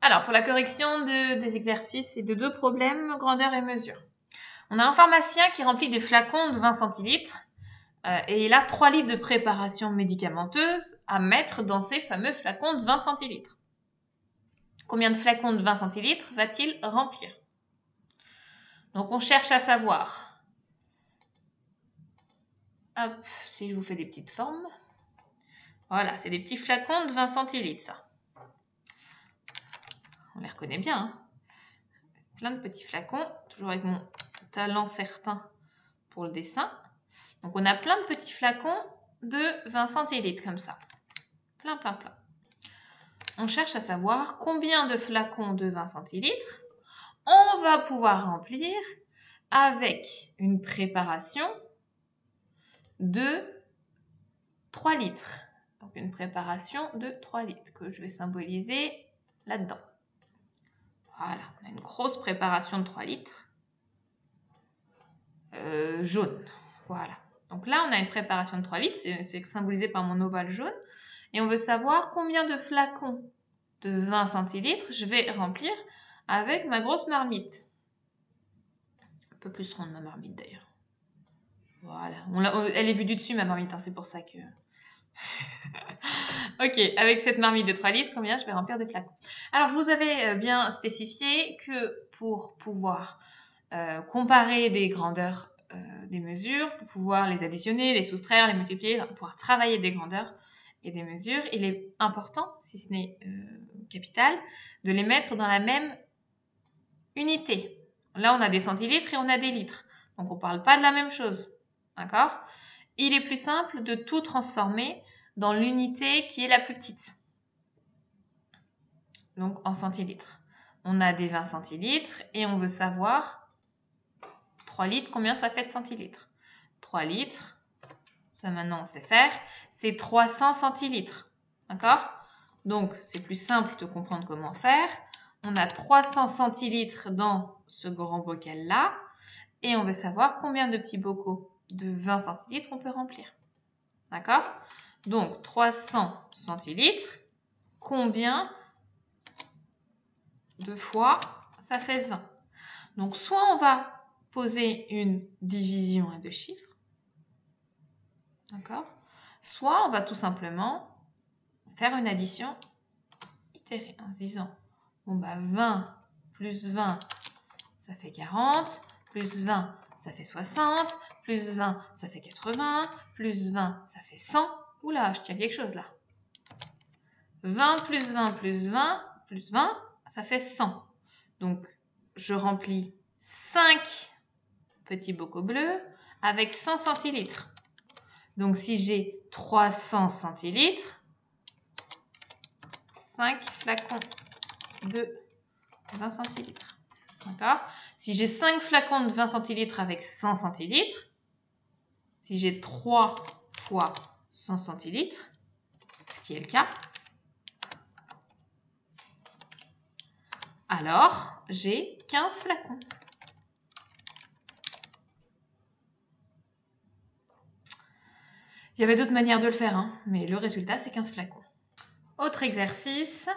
Alors, pour la correction des exercices et de 2 problèmes, grandeur et mesure. On a un pharmacien qui remplit des flacons de 20 centilitres et il a 3 litres de préparation médicamenteuse à mettre dans ces fameux flacons de 20 centilitres. Combien de flacons de 20 centilitres va-t-il remplir? Donc, on cherche à savoir. Hop, si je vous fais des petites formes. Voilà, c'est des petits flacons de 20 centilitres, ça. On les reconnaît bien, hein. Plein de petits flacons, toujours avec mon talent certain pour le dessin. Donc, on a plein de petits flacons de 20 centilitres, comme ça. Plein, plein, plein. On cherche à savoir combien de flacons de 20 centilitres on va pouvoir remplir avec une préparation de 3 litres. Donc, une préparation de 3 litres que je vais symboliser là-dedans. Voilà, on a une grosse préparation de 3 litres. Jaune, voilà. Donc là, on a une préparation de 3 litres, c'est symbolisé par mon ovale jaune. Et on veut savoir combien de flacons de 20 centilitres je vais remplir avec ma grosse marmite. Un peu plus ronde ma marmite d'ailleurs. Voilà, elle est vue du dessus ma marmite, hein, c'est pour ça que... Ok, avec cette marmite de 3 litres, combien je vais remplir de flacons? Alors, je vous avais bien spécifié que pour pouvoir comparer des grandeurs des mesures, pour pouvoir les additionner, les soustraire, les multiplier, pour pouvoir travailler des grandeurs et des mesures, il est important, si ce n'est capital, de les mettre dans la même unité. Là, on a des centilitres et on a des litres. Donc, on ne parle pas de la même chose. D'accord? Il est plus simple de tout transformer dans l'unité qui est la plus petite. Donc, en centilitres. On a des 20 centilitres et on veut savoir 3 litres, combien ça fait de centilitres? 3 litres, ça maintenant on sait faire, c'est 300 centilitres. D'accord? Donc, c'est plus simple de comprendre comment faire. On a 300 centilitres dans ce grand bocal-là et on veut savoir combien de petits bocaux de 20 centilitres on peut remplir. D'accord? Donc, 300 centilitres, combien de fois ça fait 20? Donc, soit on va poser une division à 2 chiffres, d'accord? Soit on va tout simplement faire une addition itérée en se disant, bon bah 20 plus 20, ça fait 40, plus 20, ça fait 60, plus 20, ça fait 80, plus 20, ça fait 100. Oula, je tiens quelque chose là. 20 plus 20 plus 20 plus 20, ça fait 100. Donc, je remplis 5 petits bocaux bleus avec 100 centilitres. Donc, si j'ai 300 centilitres, 5 flacons de 20 centilitres. D'accord? Si j'ai 5 flacons de 20 centilitres avec 100 centilitres, si j'ai 3 fois 100 centilitres, ce qui est le cas, alors j'ai 15 flacons. Il y avait d'autres manières de le faire, hein, mais le résultat, c'est 15 flacons. Autre exercice,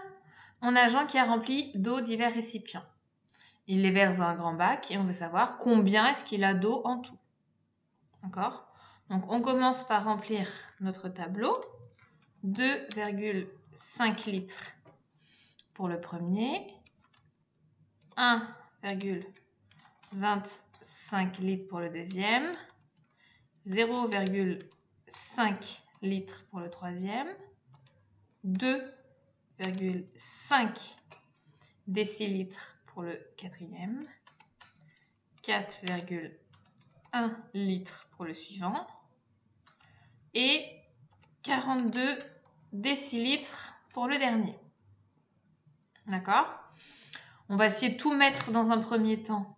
on a Jean qui a rempli d'eau divers récipients. Il les verse dans un grand bac et on veut savoir combien est-ce qu'il a d'eau en tout. D'accord? Donc, on commence par remplir notre tableau. 2,5 litres pour le premier. 1,25 litres pour le deuxième. 0,5 litres pour le troisième. 2,5 décilitres pour le quatrième. 4,1 litres pour le suivant. Et 42 décilitres pour le dernier. D'accord? On va essayer de tout mettre dans un premier temps,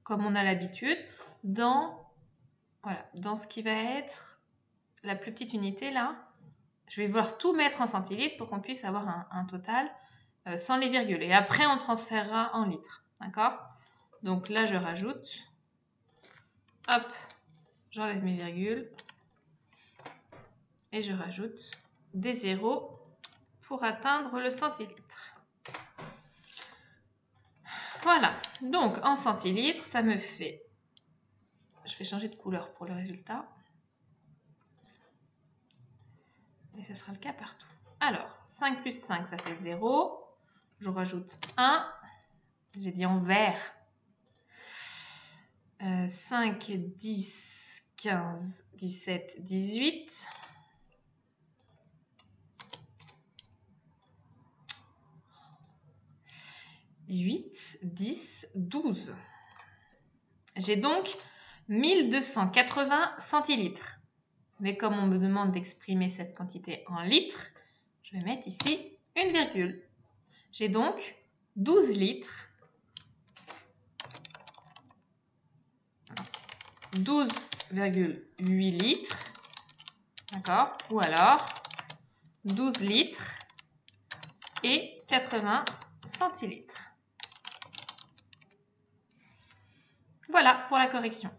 comme on a l'habitude, dans ce qui va être la plus petite unité là. Je vais vouloir tout mettre en centilitres pour qu'on puisse avoir un total sans les virgules. Et après, on transférera en litres. D'accord? Donc là, je rajoute. Hop, j'enlève mes virgules. Et je rajoute des zéros pour atteindre le centilitre. Voilà, donc en centilitres, ça me fait... Je vais changer de couleur pour le résultat. Et ce sera le cas partout. Alors, 5 plus 5, ça fait 0. Je rajoute 1. J'ai dit en vert. 5, 10, 15, 17, 18. « 8, 10, 12. J'ai donc 1280 centilitres. Mais comme on me demande d'exprimer cette quantité en litres, je vais mettre ici une virgule. J'ai donc 12 litres. 12,8 litres. D'accord? Ou alors 12 litres et 80 centilitres. Voilà pour la correction.